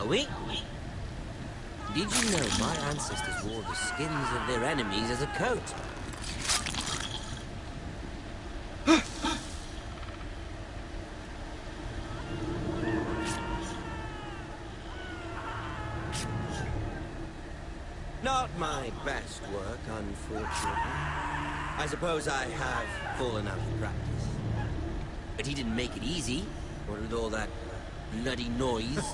we? Did you know my ancestors wore the skins of their enemies as a coat? Not my best work, unfortunately. I suppose I have fallen out of practice. But he didn't make it easy, what with all that bloody noise.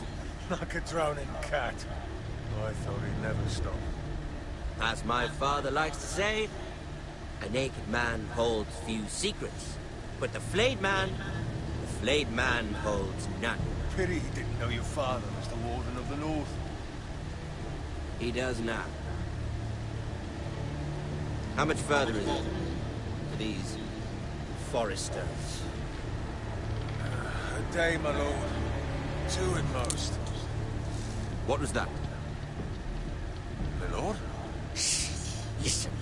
Like a drowning cat. I thought he'd never stop. As my father likes to say, a naked man holds few secrets. But the flayed man holds none. Pity he didn't know your father was the Warden of the North. He does now. How much further is it to these foresters? A day, my lord. 2 at most. What was that? My lord? Shh. Listen.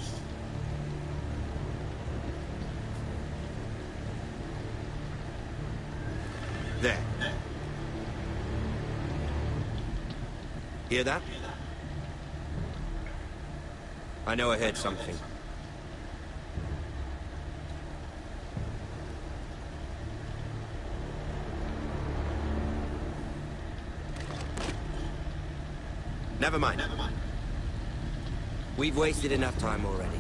There. Hear that? I know I heard something. Never mind. We've wasted enough time already.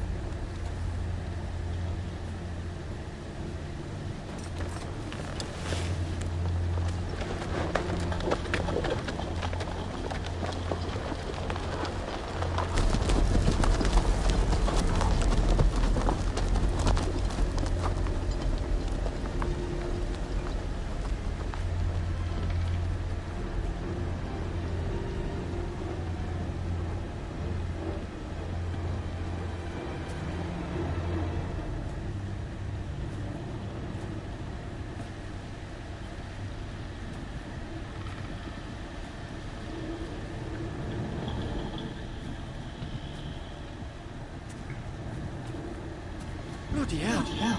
Bloody hell.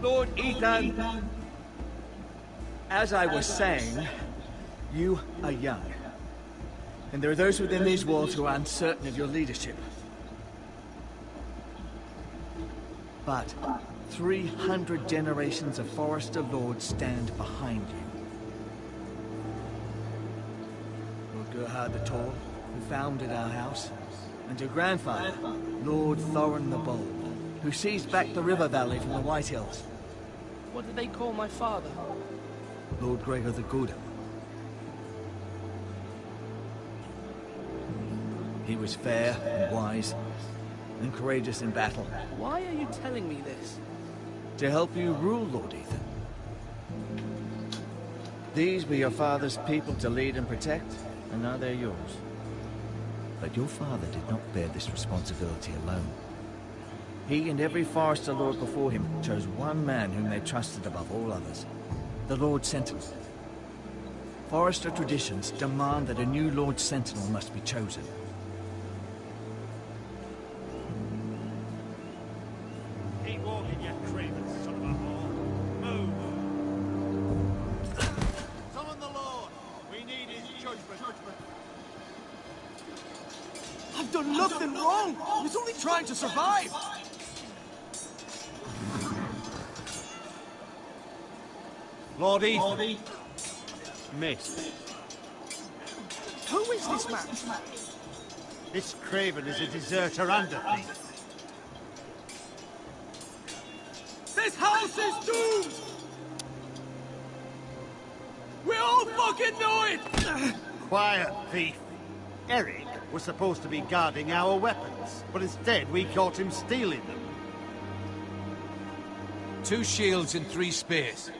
Lord Ethan, as I was saying, you are young. And there are those within these walls who are uncertain of your leadership. But 300 generations of Forester Lords stand behind you. Lord Gerhard the Tall, who founded our house, and your grandfather, Lord Thorin the Bold, who seized back the river valley from the White Hills. What did they call my father? Lord Gregor the Good. He was fair and wise and courageous in battle. Why are you telling me this? To help you rule, Lord Ethan. These were your father's people to lead and protect, and now they're yours. But your father did not bear this responsibility alone. He and every Forester Lord before him chose one man whom they trusted above all others. The Lord Sentinel. Forester traditions demand that a new Lord Sentinel must be chosen. Keep walking, you craven son of a whore. Move! Summon the Lord! We need his judgment. I've done nothing wrong! I was only trying to survive! Lord Ethan. Miss. Who is this man? This craven is a deserter and a thief. This house is doomed! We all fucking know it! Quiet, thief. Eric was supposed to be guarding our weapons, but instead we caught him stealing them. 2 shields and 3 spears.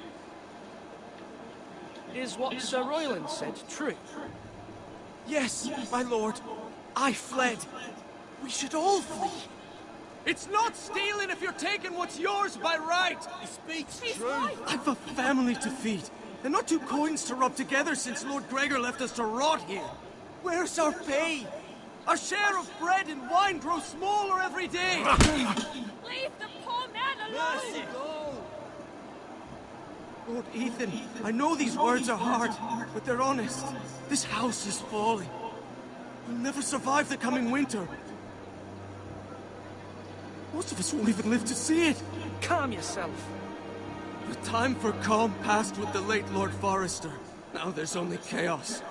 Is what Sir Royland said true? Yes, my lord. I fled. We should all flee. It's not stealing if you're taking what's yours by right! He speaks He's true. right. I've a family to feed, and not two coins to rub together since Lord Gregor left us to rot here. Where's our pay? Our share of bread and wine grows smaller every day! Leave the poor man alone! Lord Ethan, I know these words are hard, but they're honest. This house is falling. We'll never survive the coming winter. Most of us won't even live to see it. Calm yourself. The time for calm passed with the late Lord Forrester. Now there's only chaos.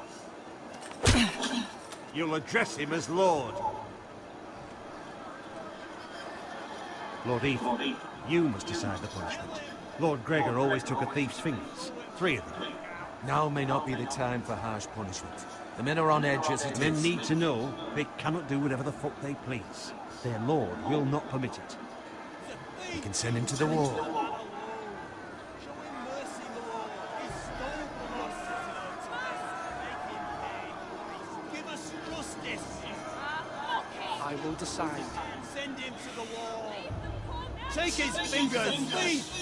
You'll address him as Lord. Lord Ethan, you must decide the punishment. Lord Gregor always took a thief's fingers. 3 of them. Now may not be the time for harsh punishment. The men are on edge as it Men is. need to know they cannot do whatever the fuck they please. Their lord will not permit it. We can send him to the wall. Show him mercy, Lord. He stole from us. Make him pay. Give us justice. I will decide. Send him to the wall. Leave the poor man Take his fingers, thief!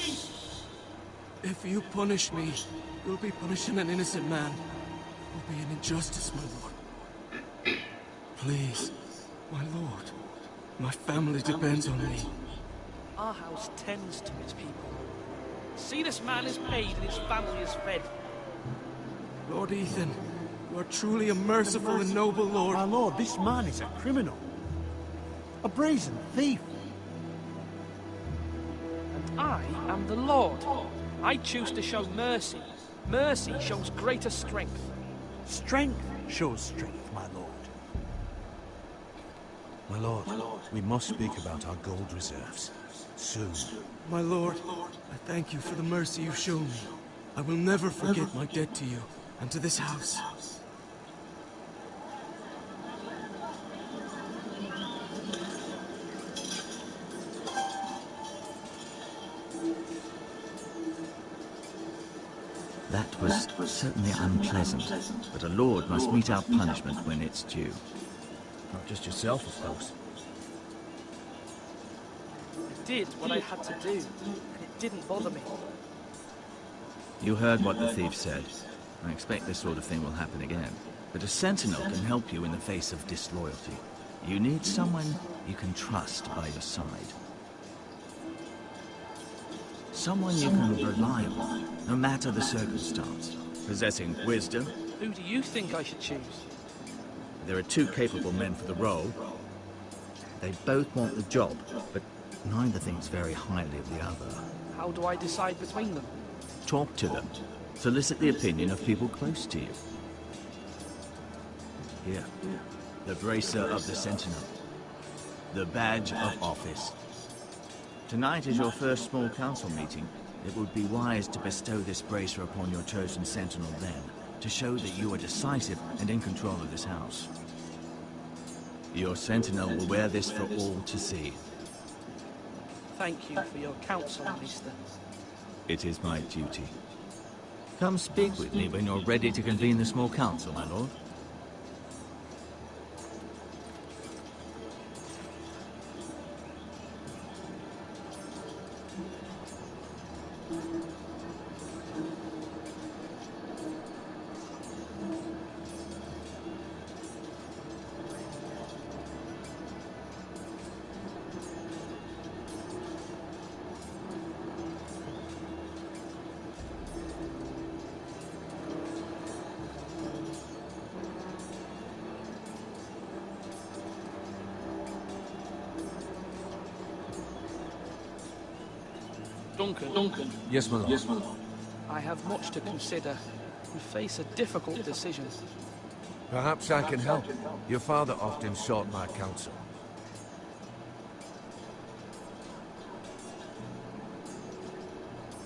If you punish me, you'll be punishing an innocent man. It will be an injustice, my lord. Please, my lord. My family depends on me. Our house tends to its people. See, this man is paid and his family is fed. Lord Ethan, you are truly a merciful and noble lord. My lord, this man is a criminal. A brazen thief. And I am the Lord. I choose to show mercy. Mercy shows greater strength. Strength shows strength, my lord. My lord, we must speak about our gold reserves. Soon. My lord, I thank you for the mercy you've shown me. I will never forget my debt to you and to this house. That was certainly unpleasant, but a lord must mete out punishment when it's due. Not just yourself, of course. I did what I had to do, and it didn't bother me. You heard what the thief said. I expect this sort of thing will happen again. But a sentinel can help you in the face of disloyalty. You need someone you can trust by your side. Someone you can rely on, no matter the circumstance. Possessing wisdom. Who do you think I should choose? There are 2 capable men for the role. They both want the job, but neither thinks very highly of the other. How do I decide between them? Talk to them. Solicit the opinion of people close to you. Here, the bracer of the Sentinel. The badge of office. Tonight is your first small council meeting. It would be wise to bestow this bracer upon your chosen Sentinel then, to show that you are decisive and in control of this house. Your Sentinel will wear this for all to see. Thank you for your counsel, Maester. It is my duty. Come speak with me when you're ready to convene the small council, my lord. Duncan, Yes, my lord. I have much to consider and face a difficult decision. Perhaps I can help. Your father often sought my counsel.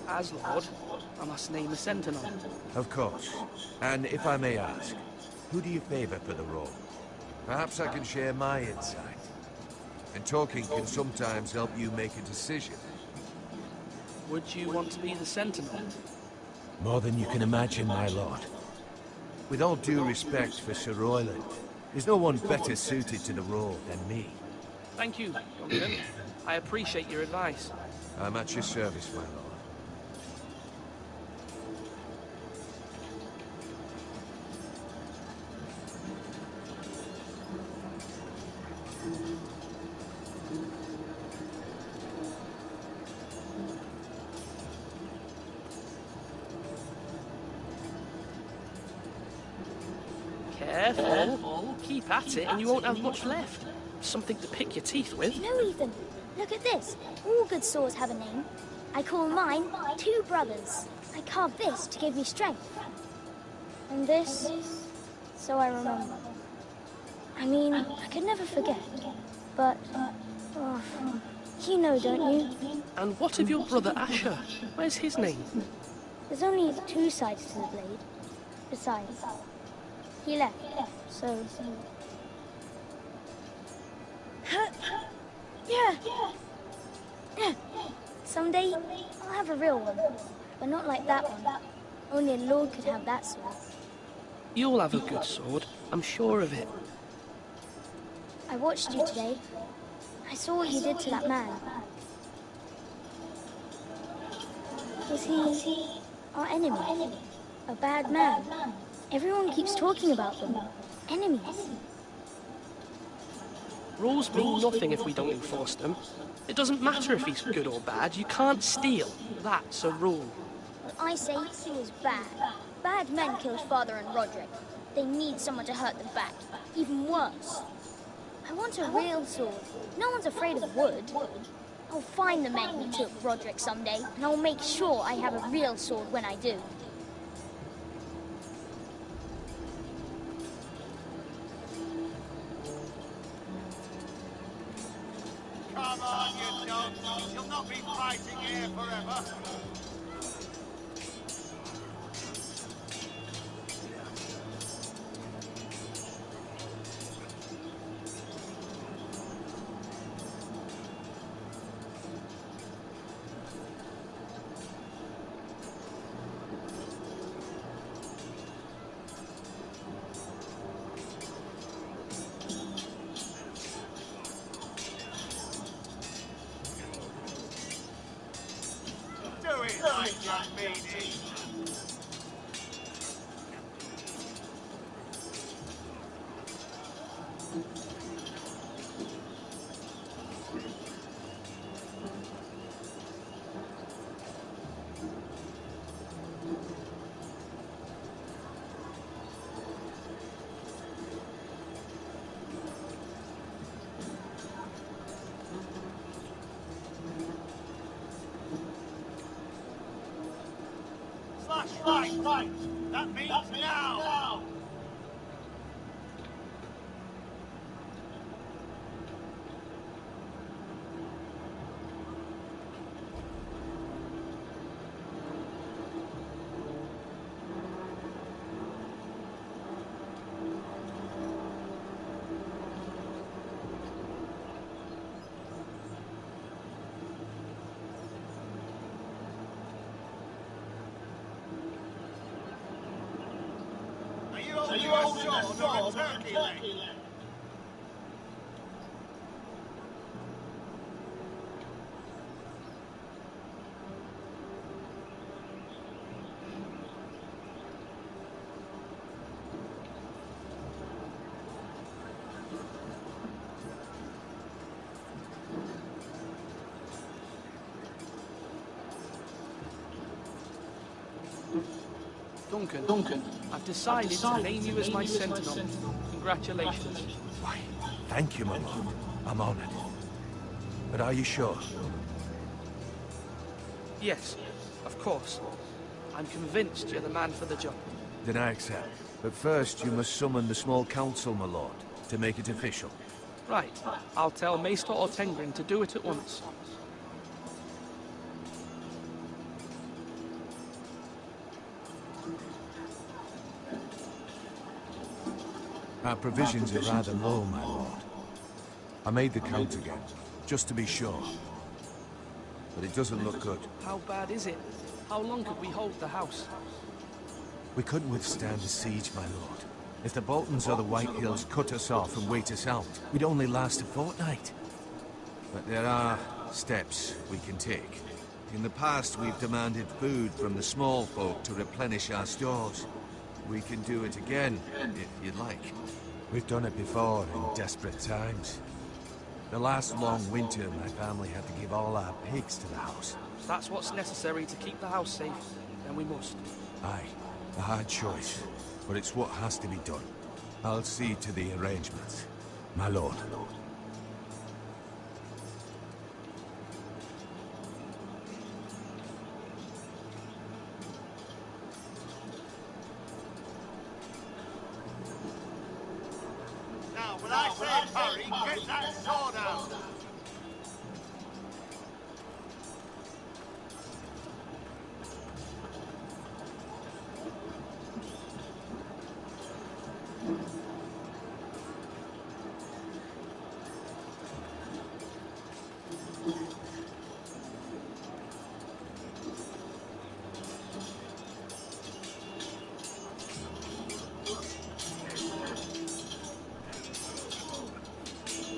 As Lord, I must name a sentinel. Of course. And if I may ask, who do you favor for the role? Perhaps I can share my insight. And talking can sometimes help you make a decision. Would you want to be the sentinel? More than you can imagine, my lord. With all due respect for Sir Royland, there's no one better suited to the role than me. Thank you, Duncan. I appreciate your advice. I'm at your service, my lord. Careful. Keep at it and you won't have much left. Something to pick your teeth with. You know, Ethan, look at this. All good swords have a name. I call mine Two Brothers. I carved this to give me strength. And this, so I remember. I mean, I could never forget. But, oh, you know, don't you? And what of your brother Asher? Where's his name? There's only two sides to the blade. Besides, he left, so... Yeah. Someday, I'll have a real one. But not like that one. Only a lord could have that sword. You'll have a good sword. I'm sure of it. I watched you today. I saw what you did to that man. Was he our enemy? A bad man? Everyone keeps talking about them. Enemies. Rules mean nothing if we don't enforce them. It doesn't matter if he's good or bad. You can't steal. That's a rule. Well, I say he was bad. Bad men killed Father and Roderick. They need someone to hurt them back. Even worse. I want a real sword. No one's afraid of wood. I'll find the men who took Roderick someday, and I'll make sure I have a real sword when I do. Come on, you dogs. You'll not be fighting here forever. Do it like you mean it. Right. That means now. Are you a sword or a turkey leg? Duncan, I've decided to name you as my sentinel. Congratulations. Why, thank you, my lord. I'm honored. But are you sure? Yes, of course. I'm convinced you're the man for the job. Then I accept. But first, you must summon the small council, my lord, to make it official. Right. I'll tell Maester Ortengrin to do it at once. Our provisions are rather low, my lord. I made the count again, just to be sure. But it doesn't look good. How bad is it? How long could we hold the house? We couldn't withstand a siege, my lord. If the Boltons or the White Hills cut us off and wait us out, we'd only last a fortnight. But there are Steps we can take. In the past, we've demanded food from the small folk to replenish our stores. We can do it again, if you'd like. We've done it before in desperate times. The last long winter, my family had to give all our pigs to the house. If that's what's necessary to keep the house safe, then we must. Aye, a hard choice, but it's what has to be done. I'll see to the arrangements, my lord. Now, when I say parry, get that sword out!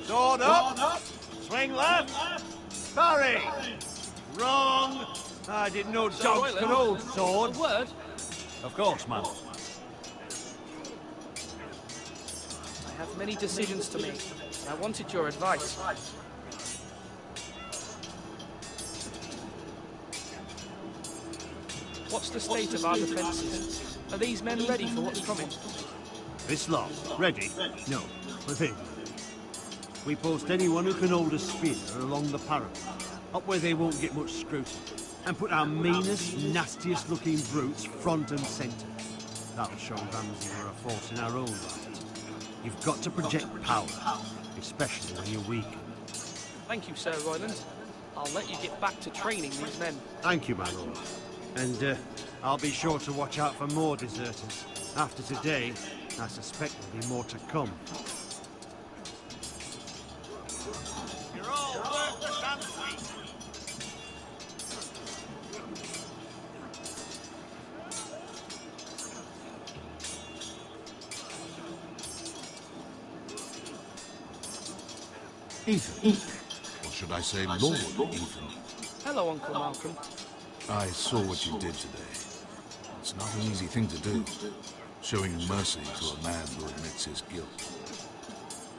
Sword up! Swing left! Parry! Wrong! I didn't know dogs could hold A swords. word? Of course, man. I have many decisions to make. I wanted your advice. What's the state of our defences? Are these men ready for what's coming? This lot, ready? No, but they We post anyone who can hold a spear along the parapet, up where they won't get much scrutiny, and put our meanest, nastiest looking brutes front and centre. That'll show Ramsay we're a force in our own right. You've got to project power, especially when you're weak. Thank you, Sir Royland. I'll let you get back to training these men. Thank you, my lord. And I'll be sure to watch out for more deserters. After today, I suspect there'll be more to come. You're all worthless and weak. Ethan. Or should I say Lord Ethan? Hello, Uncle Malcolm. I saw what you did today. It's not an easy thing to do, showing mercy to a man who admits his guilt.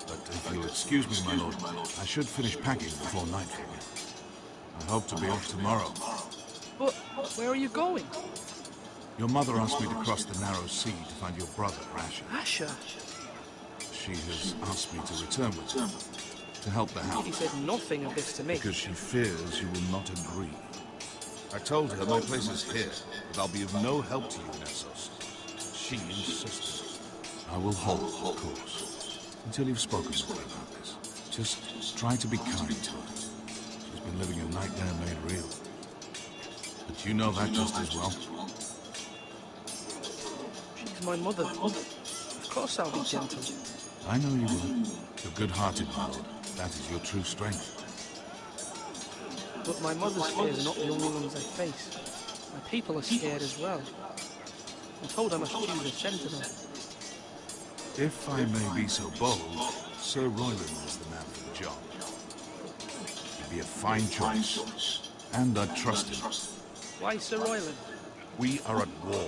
But if you'll excuse me, my lord, I should finish packing before nightfall. I hope to be off tomorrow. But where are you going? Your mother asked me to cross the narrow sea to find your brother, Asher. Asher? She has asked me to return with her, to help the house. He said nothing of this to me. Because she fears you will not agree. I told her my place is here, but I'll be of no help to you in Essos. She insisted. I will hold, of course, until you've spoken with her about this. Just try to be kind to her. She's been living a nightmare made real. But you know that just as well. She's my mother. Of course I'll be gentle. I know you will. You're good-hearted, my lord. That is your true strength. But my mother's fears are not the only ones I face. My people are scared as well. I'm told I must choose a sentinel. If I may be so bold, Sir Royland is the man for the job. He'd be a fine choice, and I'd trust him. Why Sir Royland? We are at war.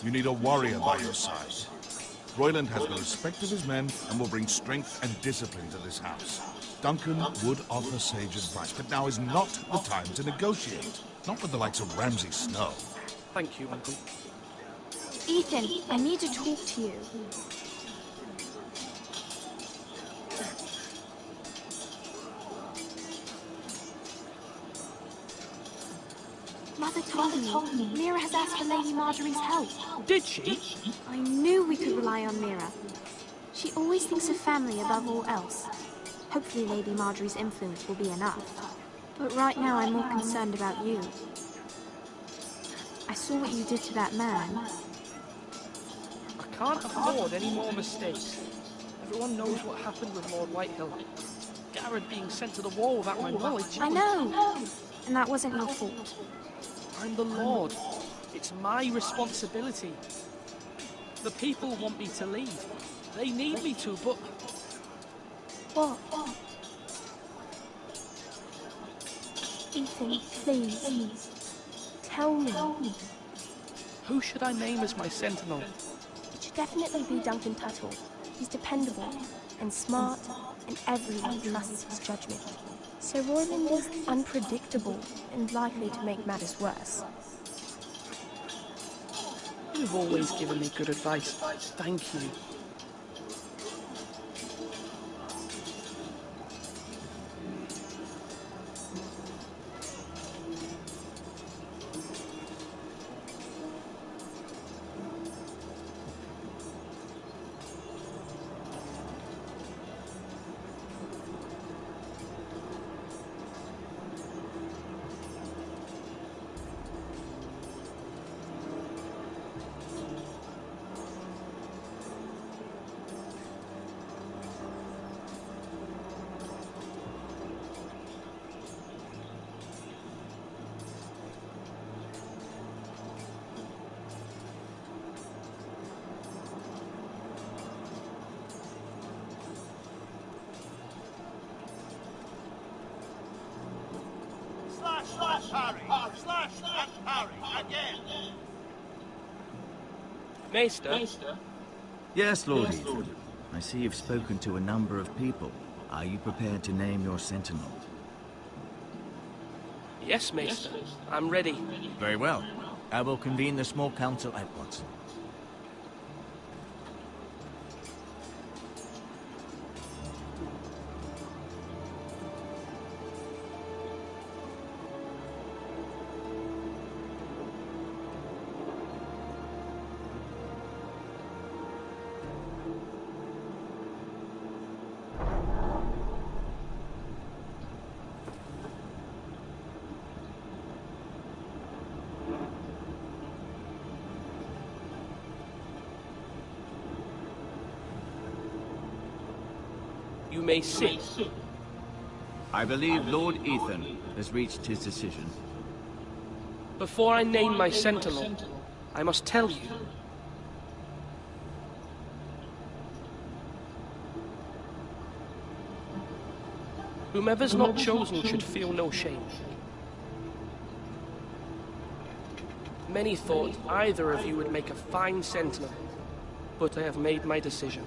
You need a warrior by your side. Royland has the respect of his men and will bring strength and discipline to this house. Duncan would offer sage advice, but now is not the time to negotiate. Not with the likes of Ramsay Snow. Thank you, Uncle. Ethan, I need to talk to you. Mother told me Mira has asked for Lady Marjorie's help. Did she? I knew we could rely on Mira. She always thinks of family above all else. Hopefully Lady Marjorie's influence will be enough. But right now I'm more concerned about you. I saw what you did to that man. I can't afford any more mistakes. Everyone knows what happened with Lord Whitehill. Garrett being sent to the wall without my knowledge. I know. And that wasn't your fault. I'm the Lord. It's my responsibility. The people want me to lead. They need me to, but... What? Ethan, please. Tell me. Who should I name as my sentinel? It should definitely be Duncan Tuttle. He's dependable and smart, and everyone trusts his judgment. Sir Royland is unpredictable and likely to make matters worse. You've always given me good advice. Thank you. Slash, parry. Slash and parry. Again. Maester? Yes, Lord Ethan. I see you've spoken to a number of people. Are you prepared to name your sentinel? Yes, Maester. I'm ready. Very well. I will convene the small council at once. You may sit. I believe Lord Ethan has reached his decision. Before I name my sentinel, I must tell you. Whomever's not chosen should feel no shame. Many thought either of you would make a fine sentinel, but I have made my decision.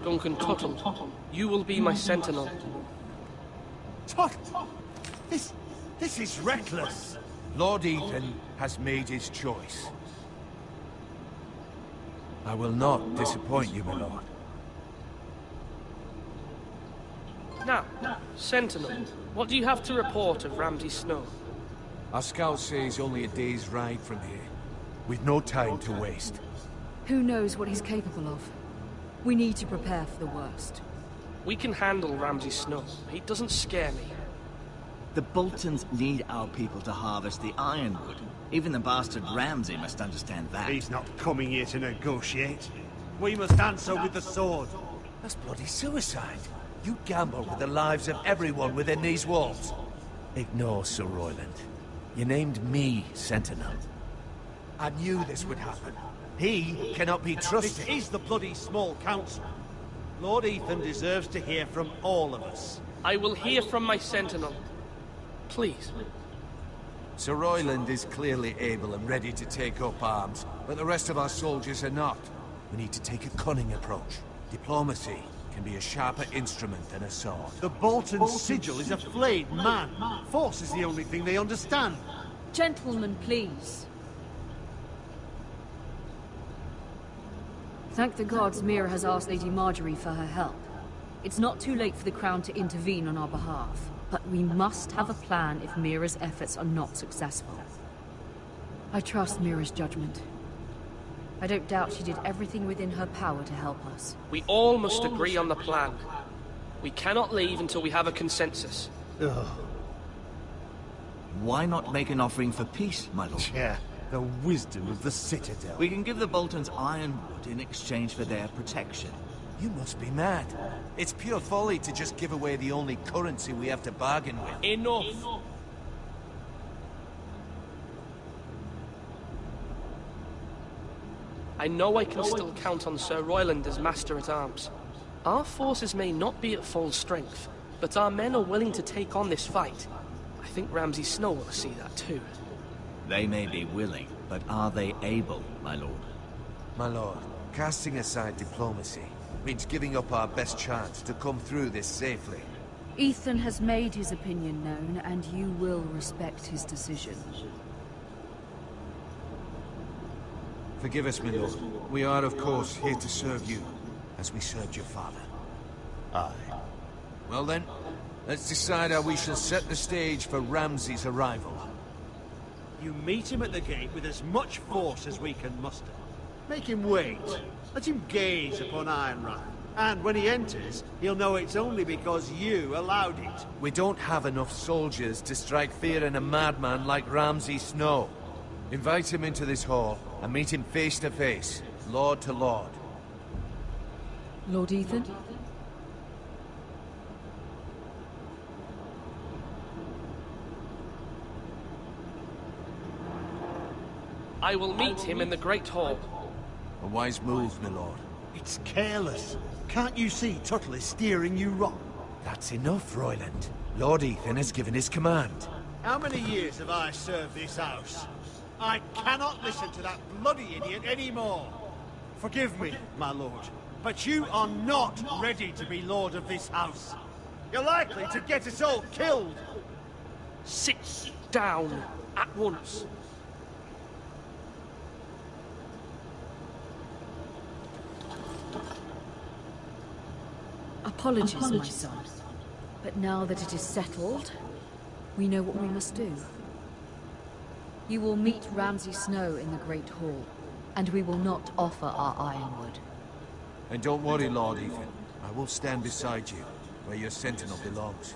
Duncan Tuttle, you will be my sentinel. Tut! This is reckless. Lord Ethan has made his choice. I will not disappoint you, my lord. Now, sentinel, what do you have to report of Ramsay Snow? Our scout says only a day's ride from here, with no time to waste. Who knows what he's capable of? We need to prepare for the worst. We can handle Ramsay Snow. He doesn't scare me. The Boltons need our people to harvest the ironwood. Even the bastard Ramsay must understand that. He's not coming here to negotiate. We must answer with the sword. That's bloody suicide. You gamble with the lives of everyone within these walls. Ignore Sir Royland. You named me Sentinel. I knew this would happen. He cannot be trusted. This is the bloody small council. Lord Ethan deserves to hear from all of us. I will hear from my sentinel. Please. Sir Royland is clearly able and ready to take up arms, but the rest of our soldiers are not. We need to take a cunning approach. Diplomacy can be a sharper instrument than a sword. The Bolton sigil is a flayed man. Force is the only thing they understand. Gentlemen, please. Thank the gods Mira has asked Lady Marjorie for her help. It's not too late for the Crown to intervene on our behalf, but we must have a plan if Mira's efforts are not successful. I trust Mira's judgment. I don't doubt she did everything within her power to help us. We all must agree on the plan. We cannot leave until we have a consensus. Ugh. Why not make an offering for peace, my lord? Yeah, the wisdom of the Citadel. We can give the Boltons ironwood in exchange for their protection. You must be mad. It's pure folly to just give away the only currency we have to bargain with. Enough! I know I can still count on Sir Royland as master-at-arms. Our forces may not be at full strength, but our men are willing to take on this fight. I think Ramsay Snow will see that too. They may be willing, but are they able, my lord? My lord, casting aside diplomacy means giving up our best chance to come through this safely. Ethan has made his opinion known, and you will respect his decision. Forgive us, my lord. We are, of course, here to serve you, as we served your father. Aye. Well then, let's decide how we shall set the stage for Ramsay's arrival. You meet him at the gate with as much force as we can muster. Make him wait. Let him gaze upon Ironrath. And when he enters, he'll know it's only because you allowed it. We don't have enough soldiers to strike fear in a madman like Ramsay Snow. Invite him into this hall and meet him face to face, lord to lord. Lord Ethan? I will meet him in the Great Hall. A wise move, my lord. It's careless. Can't you see Tuttle is steering you wrong? That's enough, Royland. Lord Ethan has given his command. How many years have I served this house? I cannot listen to that bloody idiot anymore. Forgive me, my lord, but you are not ready to be lord of this house. You're likely to get us all killed. Sit down at once. Apologies, my son. But now that it is settled, we know what we must do. You will meet Ramsay Snow in the Great Hall, and we will not offer our ironwood. And don't worry, Lord Ethan. I will stand beside you, where your sentinel belongs.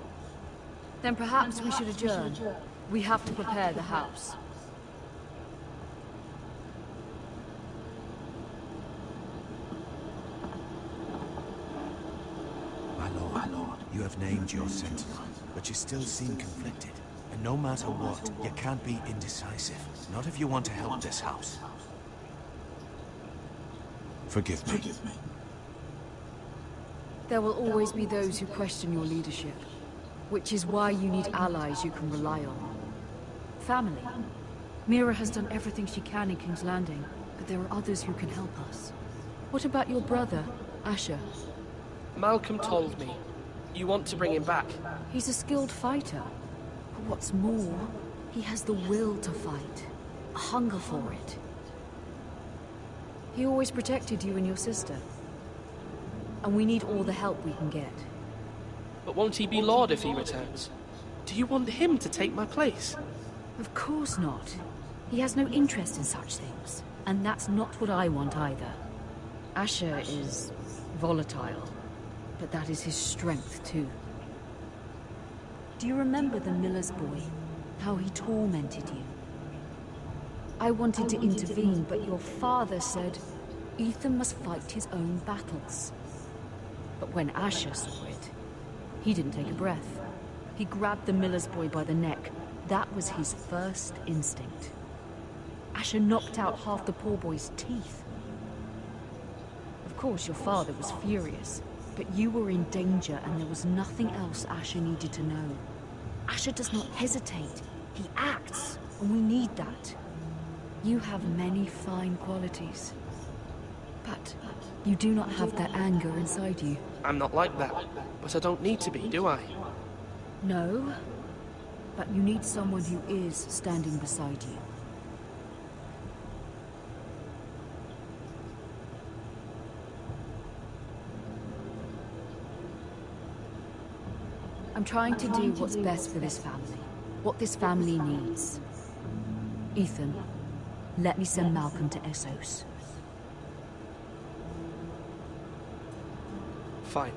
Then perhaps we should adjourn. We have to prepare the house. My lord, you have named your sentinel, but you still seem conflicted. And no matter what, you can't be indecisive. Not if you want to help this house. Forgive me. There will always be those who question your leadership, which is why you need allies you can rely on. Family. Mira has done everything she can in King's Landing, but there are others who can help us. What about your brother, Asher? Malcolm told me. You want to bring him back? He's a skilled fighter. But what's more, he has the will to fight. A hunger for it. He always protected you and your sister. And we need all the help we can get. But won't he be Lord if he returns? Do you want him to take my place? Of course not. He has no interest in such things. And that's not what I want either. Asher is volatile. But that is his strength, too. Do you remember the miller's boy? How he tormented you? I wanted to intervene, but your father said Ethan must fight his own battles. But when Asher saw it, he didn't take a breath. He grabbed the miller's boy by the neck. That was his first instinct. Asher knocked out half the poor boy's teeth. Of course, your father was furious. But you were in danger, and there was nothing else Asher needed to know. Asher does not hesitate. He acts, and we need that. You have many fine qualities. But you do not have that anger inside you. I'm not like that, but I don't need to be, do I? No, but you need someone who is standing beside you. I'm trying to do what's best for this family. What this family needs. Ethan, let me send Malcolm to Essos. Fine.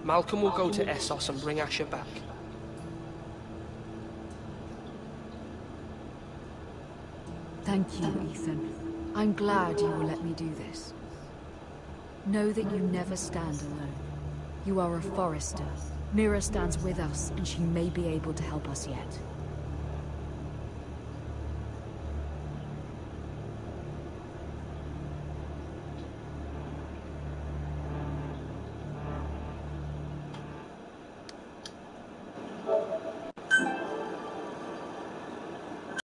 Malcolm will go to Essos and bring Asher back. Thank you, Ethan. I'm glad you will let me do this. Know that you never stand alone. You are a Forester. Mira stands with us, and she may be able to help us yet.